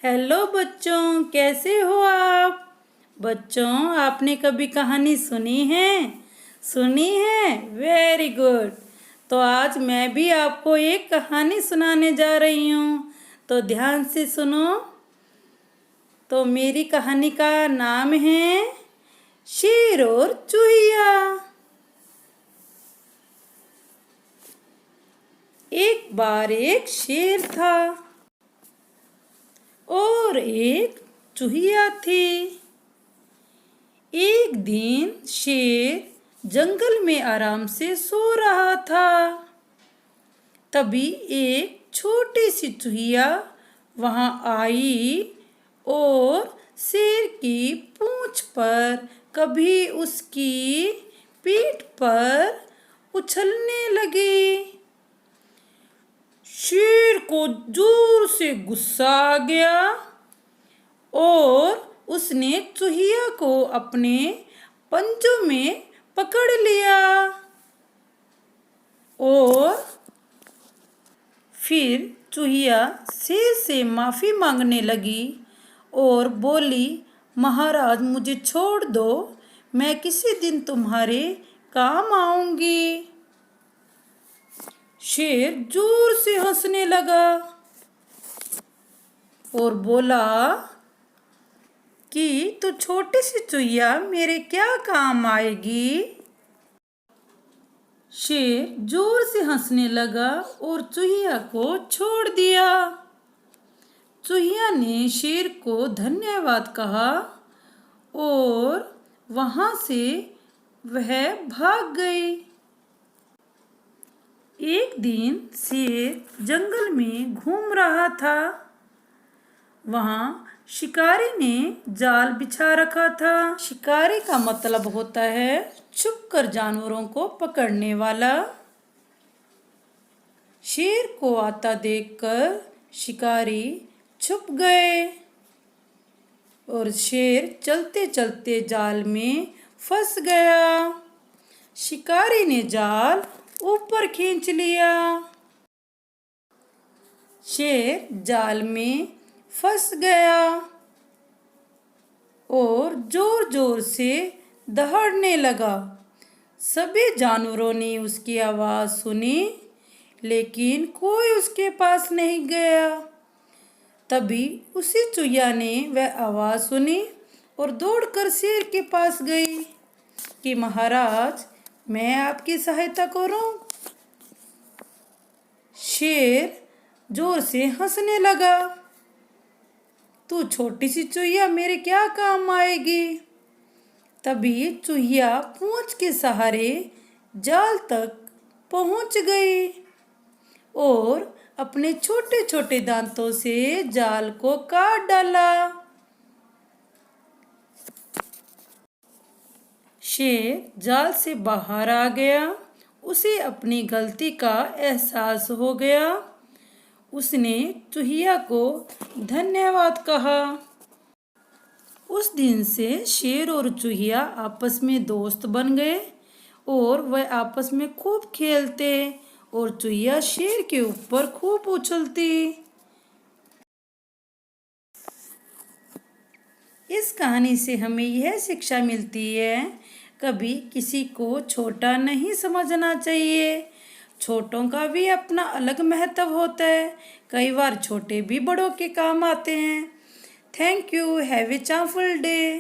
Hello बच्चों, कैसे हो आप? बच्चों, आपने कभी कहानी सुनी है? सुनी है? Very good. तो आज मैं भी आपको एक कहानी सुनाने जा रही हूँ, तो ध्यान से सुनो। तो मेरी कहानी का नाम है शेर और चूहिया। एक बार एक शेर था और एक चूहिया थी। एक दिन शेर जंगल में आराम से सो रहा था। तभी एक छोटी सी चूहिया वहां आई और शेर की पूंछ पर, कभी उसकी पीठ पर उछलने लगी। शेर को जोर से गुस्सा आ गया और उसने चूहिया को अपने पंजों में पकड़ लिया और फिर चूहिया शेर से माफी मांगने लगी और बोली, महाराज मुझे छोड़ दो, मैं किसी दिन तुम्हारे काम आऊंगी। शेर जोर से हंसने लगा और बोला कि तू छोटी सी चूहिया मेरे क्या काम आएगी। शेर जोर से हंसने लगा और चूहिया को छोड़ दिया। चूहिया ने शेर को धन्यवाद कहा और वहां से वह भाग गई। एक दिन शेर जंगल में घूम रहा था। वहां शिकारी ने जाल बिछा रखा था। शिकारी का मतलब होता है छुपकर जानवरों को पकड़ने वाला। शेर को आता देखकर शिकारी छुप गए और शेर चलते चलते जाल में फंस गया। शिकारी ने जाल ऊपर खींच लिया। शेर जाल में फंस गया और जोर जोर से दहाड़ने लगा। सभी जानवरों ने उसकी आवाज सुनी, लेकिन कोई उसके पास नहीं गया। तभी उसी चूहिया ने वह आवाज सुनी और दौड़कर शेर के पास गई कि महाराज मैं आपकी सहायता करूं। शेर जोर से हंसने लगा, तू छोटी सी चूहिया मेरे क्या काम आएगी। तभी चूहिया पूंछ के सहारे जाल तक पहुंच गई और अपने छोटे छोटे दांतों से जाल को काट डाला। शेर जाल से बाहर आ गया। उसे अपनी गलती का एहसास हो गया। उसने चूहिया को धन्यवाद कहा। उस दिन से शेर और चूहिया आपस में दोस्त बन गए और वह आपस में खूब खेलते और चूहिया शेर के ऊपर खूब उछलती। इस कहानी से हमें यह शिक्षा मिलती है, कभी किसी को छोटा नहीं समझना चाहिए। छोटों का भी अपना अलग महत्व होता है। कई बार छोटे भी बड़ों के काम आते हैं। Thank you. Have a cheerful day.